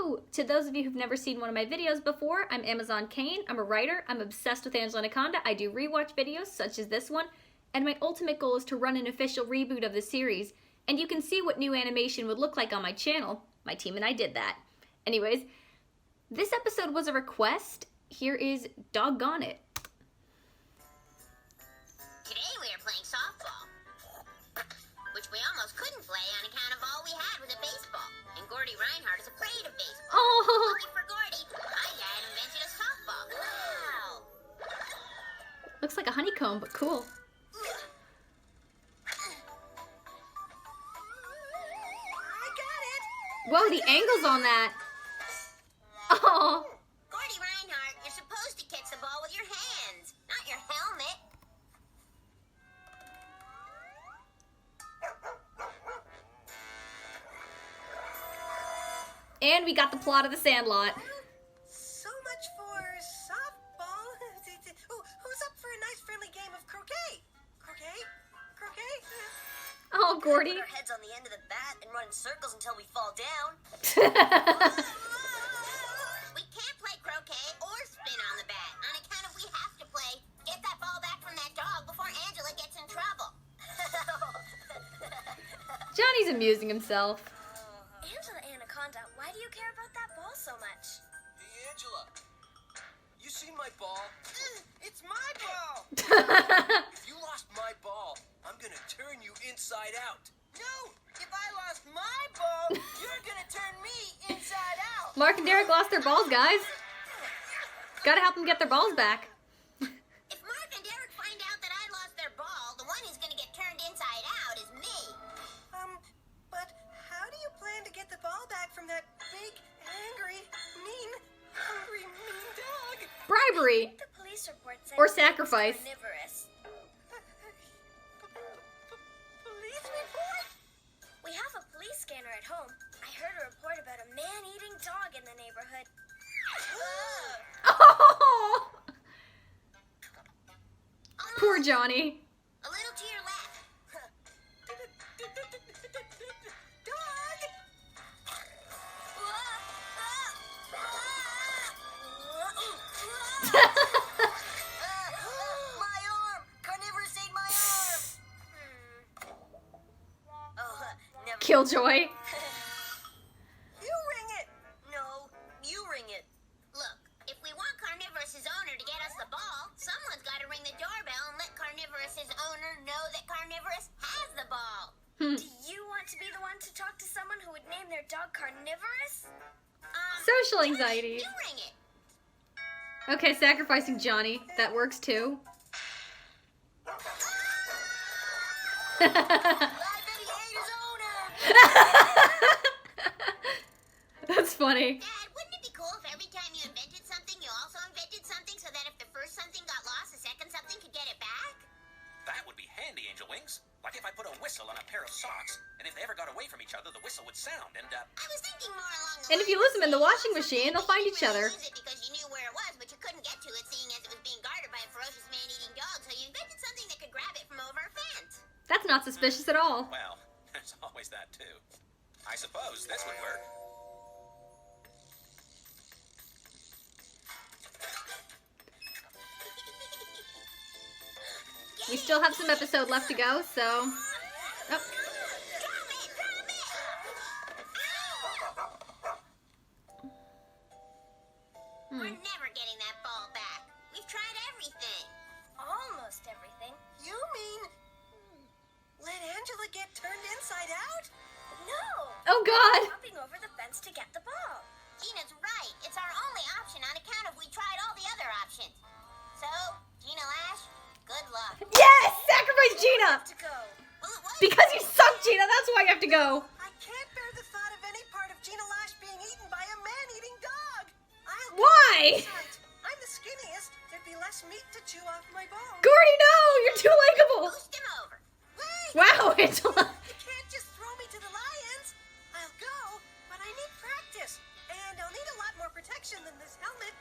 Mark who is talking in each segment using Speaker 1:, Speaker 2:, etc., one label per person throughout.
Speaker 1: Hello! To those of you who've never seen one of my videos before, I'm AmazzonKane. I'm a writer. I'm obsessed with Anaconda. I do rewatch videos such as this one, and my ultimate goal is to run an official reboot of the series, and you can see what new animation would look like on my channel. My team and I did that. Anyways, this episode was a request. Here is Doggone It.
Speaker 2: Today we are playing softball, which we almost couldn't play on account of all we had was a baseball. And Gordy Reinhardt is afraid of baseball.
Speaker 1: Oh!
Speaker 2: Lucky for Gordy, my dad invented a softball. Wow!
Speaker 1: Looks like a honeycomb, but cool.
Speaker 2: I got it!
Speaker 1: Whoa, the angle's on that. Oh!
Speaker 2: Gordy Reinhardt, you're supposed to catch the ball with your hands, not your helmet.
Speaker 1: And we got the plot of The Sandlot.
Speaker 3: So much for softball. Ooh, who's up for a nice friendly game of croquet? Croquet? Croquet?
Speaker 1: Oh, Gordy.
Speaker 4: Put our heads on the end of the bat and run in circles until we fall down.
Speaker 2: We can't play croquet or spin on the bat on account of we have to play get that ball back from that dog before Angela gets in trouble.
Speaker 1: Johnny's amusing himself.
Speaker 4: Angela, Anaconda, why do you care about that ball so much?
Speaker 5: Hey, Angela. You seen my ball?
Speaker 3: It's my ball!
Speaker 5: If you lost my ball, I'm gonna turn you inside out.
Speaker 3: No! If I lost my ball, you're gonna turn me inside out!
Speaker 1: Mark and Derek lost their balls, guys. Gotta help them get their balls back.
Speaker 2: If Mark and Derek find out that I lost their ball, the one who's gonna get turned inside out is me.
Speaker 3: But how do you plan to get the ball back from that big, angry, mean, hungry, mean dog?
Speaker 1: Bribery.
Speaker 4: The police report said
Speaker 1: Or
Speaker 4: he was
Speaker 1: sacrifice.
Speaker 4: carnivorous.
Speaker 3: Police report?
Speaker 4: We have a police scanner at home. I heard a report about a man-eating dog in the neighborhood.
Speaker 1: Oh! Poor Johnny.
Speaker 2: A little to your left.
Speaker 3: Dog!
Speaker 4: My arm! Carnivorous ate my arm! Oh, never.
Speaker 1: Killjoy.
Speaker 3: You ring it!
Speaker 4: No, you ring it.
Speaker 2: Look, if we want Carnivorous's owner to get us the ball, someone's got to ring the doorbell and let Carnivorous's owner know that Carnivorous has the ball.
Speaker 4: Do you want to be the one to talk to someone who would name their dog Carnivorous?
Speaker 1: Social anxiety.
Speaker 2: You ring it.
Speaker 1: Okay, sacrificing Johnny. That works too.
Speaker 4: I bet he ate his owner!
Speaker 1: That's funny.
Speaker 2: Dad, wouldn't it be cool if every time you invented something, you also invented something so that if the first something got lost, the second something could get it back?
Speaker 6: That would be handy, Angel Wings. Like if I put a whistle on a pair of socks, and if they ever got away from each other, the whistle would sound, and,
Speaker 2: I was thinking more along the
Speaker 1: And if you
Speaker 2: lines
Speaker 1: lose them in the
Speaker 2: of
Speaker 1: washing machine, they'll find
Speaker 2: you
Speaker 1: each other.
Speaker 2: Use it because you knew where it was, but you couldn't get to it, seeing as it was being guarded by a ferocious man-eating dog, so you invented something that could grab it from over a fence.
Speaker 1: That's not suspicious at all.
Speaker 6: well, there's always that, too. I suppose this would work.
Speaker 1: We still have some episode left to go, so... Oh.
Speaker 2: Drop it! We're never getting that ball back. We've tried everything.
Speaker 4: Almost everything.
Speaker 3: You mean... let Angela get turned inside out?
Speaker 4: No!
Speaker 1: Oh, God!
Speaker 4: Hopping over the fence to get the ball.
Speaker 2: Gina's right. It's our only option on account of we tried all the other options. So, Gina Lash, good luck.
Speaker 1: Yes! Sacrifice Gina!
Speaker 4: To go.
Speaker 2: Well, it was
Speaker 1: Because you suck, Gina! That's why you have to go!
Speaker 3: I can't bear the thought of any part of Gina Lash being eaten by a man-eating dog.
Speaker 1: Why?
Speaker 3: Besides, I'm the skinniest. There'd be less meat to chew off my bones.
Speaker 1: Gordy, no! You're too likable!
Speaker 2: boost him over.
Speaker 3: Wait!
Speaker 1: Wow, Angela!
Speaker 3: You can't just throw me to the lions. I'll go, but I need practice. And I'll need a lot more protection than this helmet.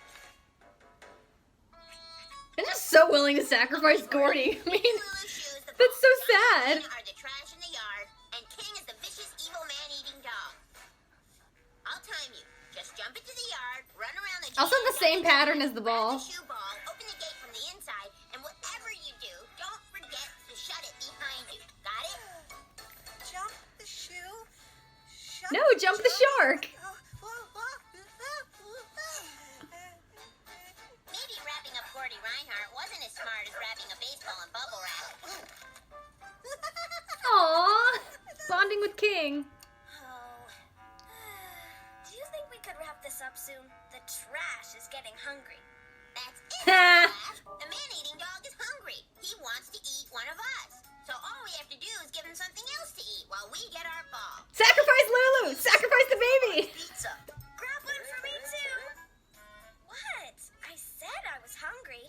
Speaker 1: I'm just so willing to sacrifice Gordy. I mean,
Speaker 2: Lulu's shoes, the
Speaker 1: that's so
Speaker 2: ball,
Speaker 1: sad.
Speaker 2: Are the trash in the yard, and King is the vicious, evil man-eating dog. I'll time you. Just jump it to the yard, run around the
Speaker 1: Also the same pattern as the ball.
Speaker 2: grab the shoe ball, open the gate from the inside, and whatever you do, don't forget to shut it behind you. Got it?
Speaker 3: Jump the shoe. Shut
Speaker 1: No, jump the shark.
Speaker 2: Maybe wrapping up Gordy Reinhardt wasn't as smart as wrapping a baseball in bubble wrap.
Speaker 1: Aww. Bonding with King.
Speaker 4: Oh. Do you think we could wrap this up soon? The trash is getting hungry.
Speaker 2: That's it. Flash. The man-eating dog is hungry. He wants to eat one of us. So all we have to do is give him something else to eat while we get our ball.
Speaker 1: Sacrifice Lulu! Sacrifice the baby!
Speaker 5: Pizza.
Speaker 4: Grab one for me too. What? I said I was hungry.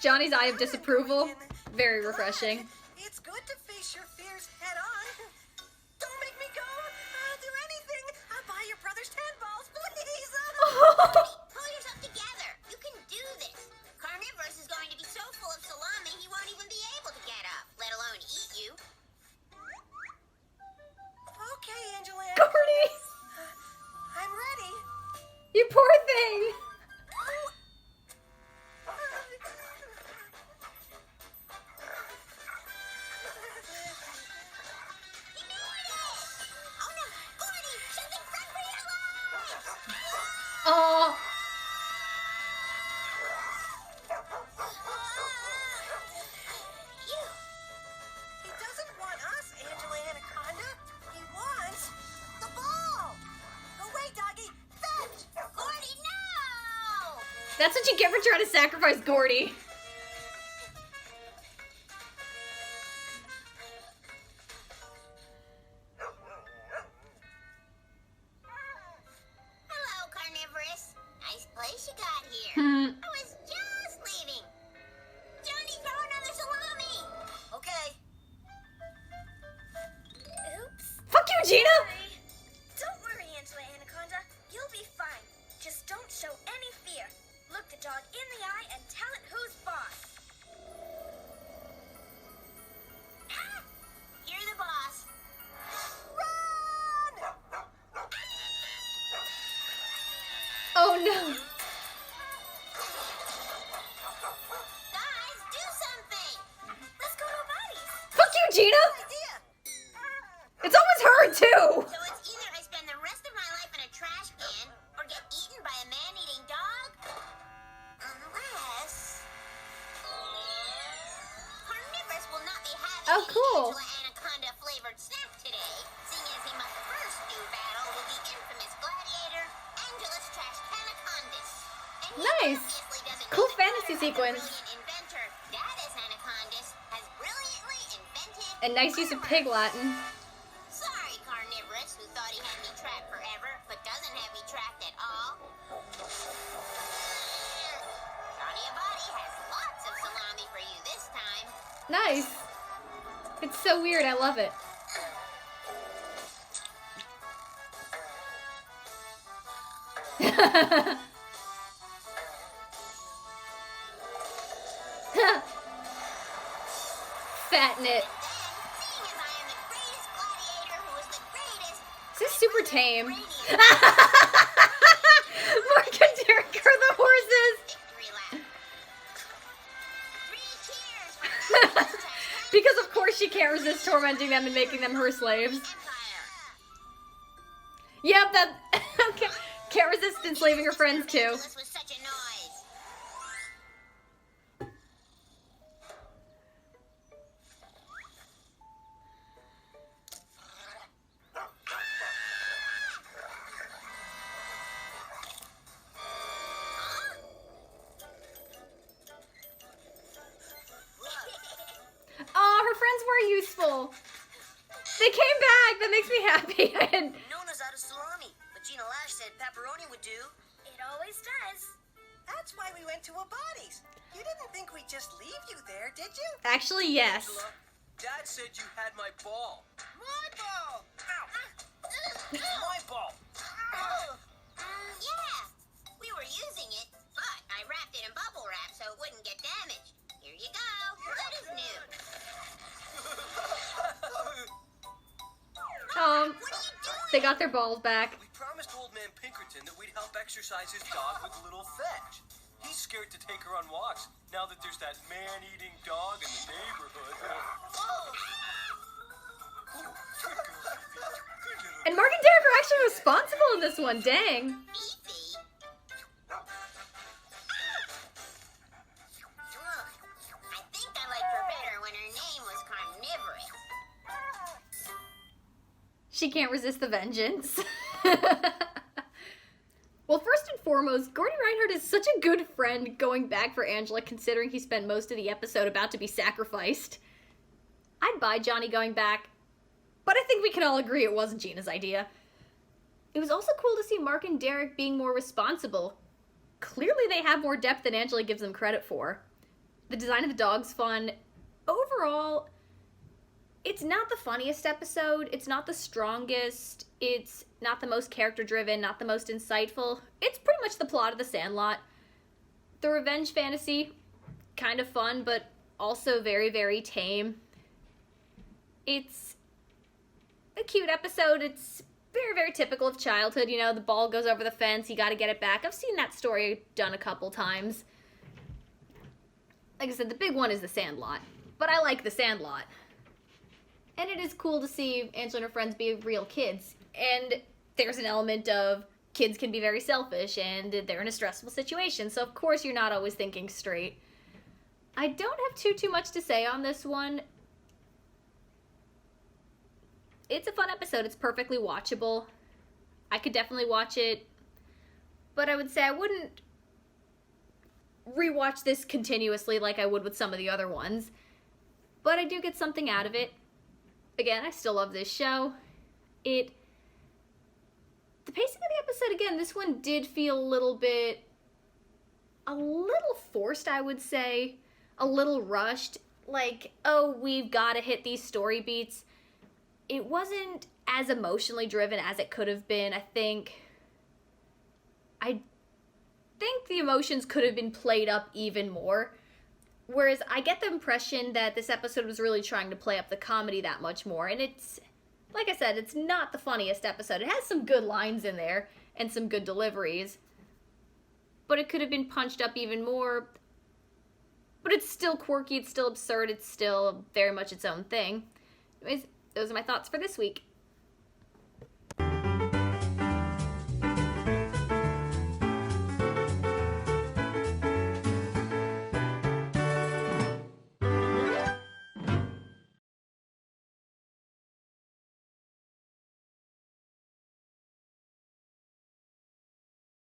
Speaker 1: Johnny's eye of disapproval. Very refreshing.
Speaker 3: It's good to face your fears head on. Don't make me go. I'll do anything. I'll buy your brother's 10 balls, please.
Speaker 2: Pull yourself together. You can do this. Carnivorous is going to be so full of salami he won't even be able to get up, let alone eat you.
Speaker 3: Okay, Angela.
Speaker 1: Gordy!
Speaker 3: I'm ready.
Speaker 1: You poor thing!
Speaker 2: He made it! Oh no, Gordy, something run for your life!
Speaker 1: Aw.
Speaker 2: You.
Speaker 3: He doesn't want us, Angela Anaconda. He wants the ball. Away, doggy. Fetch.
Speaker 2: Gordy, no!
Speaker 1: That's what you get for trying to sacrifice Gordy.
Speaker 2: Hello, Carnivorous. Nice place you got here. I was just leaving. Johnny, throw another salami.
Speaker 3: Okay.
Speaker 4: Oops.
Speaker 1: Fuck you, Gina!
Speaker 4: Sorry. Don't worry, Angela Anaconda. You'll be fine. Just don't show any fear. Look the dog in the eye and tell it who's boss.
Speaker 2: Ah! You're the boss.
Speaker 1: Oh no.
Speaker 2: Guys, do something.
Speaker 4: Let's go to Buddy's.
Speaker 1: Fuck you, Gina!
Speaker 3: Idea.
Speaker 1: It's always her, too!
Speaker 2: So it's either I spend the rest of my life in a trash can or get eaten by a man-eating dog. Unless Carnivorous will not be having
Speaker 1: Oh, cool.
Speaker 2: Angela Anaconda flavored snack today, seeing as he must first do battle with the infamous gladiator Angelus Trash Canacondus. And he
Speaker 1: Nice.
Speaker 2: obviously doesn't
Speaker 1: Cool
Speaker 2: know the
Speaker 1: fantasy
Speaker 2: clever and
Speaker 1: sequence.
Speaker 2: brilliant inventor Dadus Anacondus has brilliantly invented
Speaker 1: And nice use of pig Latin.
Speaker 2: Sorry, Carnivorous, who thought he had me trapped forever, but doesn't have me trapped at all. Johnny Abadi has lots of salami for you this time.
Speaker 1: Nice. It's so weird, I love it. Fatten it.
Speaker 2: Seeing as I am the greatest gladiator who is the greatest,
Speaker 1: This is super tame.
Speaker 2: brainiest
Speaker 1: Mark and Derek are the horses.
Speaker 2: victory lap. 3 cheers for the
Speaker 1: Because of course she can't resist tormenting them and making them her slaves.
Speaker 2: Empire.
Speaker 1: Yep, that okay. Can't resist enslaving her friends too.
Speaker 2: This was such a noise.
Speaker 1: Aw, her friends were useful. They came back. That makes me happy.
Speaker 3: Nona's out of salami, but Gina Lash said pepperoni would do.
Speaker 4: It always does.
Speaker 3: That's why we went to Abadi's. You didn't think we'd just leave you there, did you?
Speaker 1: Actually, yes.
Speaker 5: Angela, Dad said you had my ball.
Speaker 3: My ball! Ow!
Speaker 5: My ball.
Speaker 2: Yeah, we were using it, but I wrapped it in bubble wrap so it wouldn't get damaged. Here you go. That is new.
Speaker 1: Um,
Speaker 2: What are you doing?
Speaker 1: they got their balls back.
Speaker 5: We Martin that we'd help exercise his dog with little Fetch. He's scared to take her on walks now that there's that man-eating dog in the neighborhood.
Speaker 1: And Mark and Derek are actually responsible in this one, dang.
Speaker 2: Beefy? I think I liked her better when her name was Carnivorous.
Speaker 1: She can't resist the vengeance. Well, first and foremost, Gordon Reinhardt is such a good friend going back for Angela, considering he spent most of the episode about to be sacrificed. I'd buy Johnny going back, but I think we can all agree it wasn't Gina's idea. It was also cool to see Mark and Derek being more responsible. Clearly they have more depth than Angela gives them credit for. The design of the dog's fun. Overall, it's not the funniest episode, it's not the strongest, it's not the most character-driven, not the most insightful. It's pretty much the plot of The Sandlot. The revenge fantasy, kind of fun, but also very, very tame. It's a cute episode. It's very, very typical of childhood. You know, the ball goes over the fence, you gotta get it back. I've seen that story done a couple times. Like I said, the big one is The Sandlot, but I like The Sandlot. And it is cool to see Angela and her friends be real kids. And there's an element of kids can be very selfish and they're in a stressful situation. So of course you're not always thinking straight. I don't have too much to say on this one. It's a fun episode. It's perfectly watchable. I could definitely watch it. But I would say I wouldn't rewatch this continuously like I would with some of the other ones. But I do get something out of it. Again, I still love this show. The pacing of the episode, again, this one did feel a little forced, I would say. A little rushed. Like, oh, we've got to hit these story beats. It wasn't as emotionally driven as it could have been. I think the emotions could have been played up even more. Whereas I get the impression that this episode was really trying to play up the comedy that much more. And it's, like I said, it's not the funniest episode. It has some good lines in there and some good deliveries. But it could have been punched up even more. But it's still quirky, it's still absurd, it's still very much its own thing. Anyways, those are my thoughts for this week.